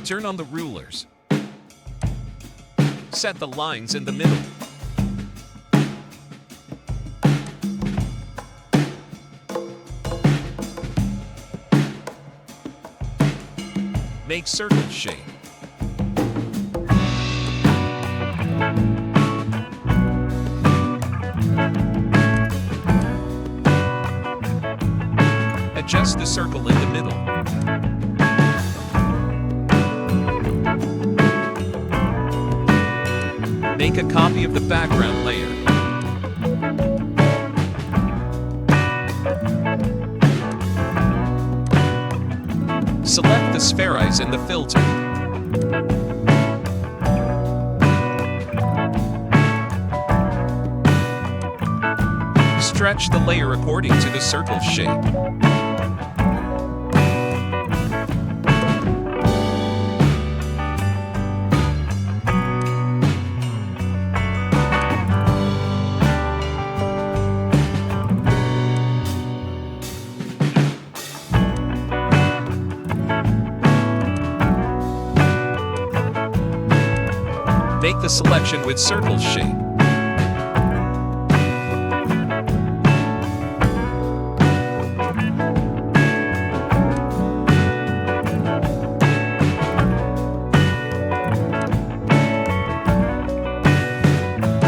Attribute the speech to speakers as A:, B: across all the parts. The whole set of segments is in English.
A: Turn on the rulers. Set the lines in the middle. Make circle shape. Adjust the circle in the middle. Make a copy of the background layer. Select the sphereize in the filter. Stretch the layer according to the circle shape. Make the selection with circle shape.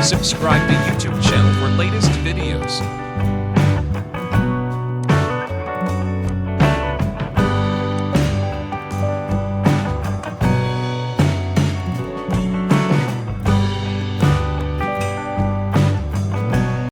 A: Subscribe to YouTube channel for latest videos.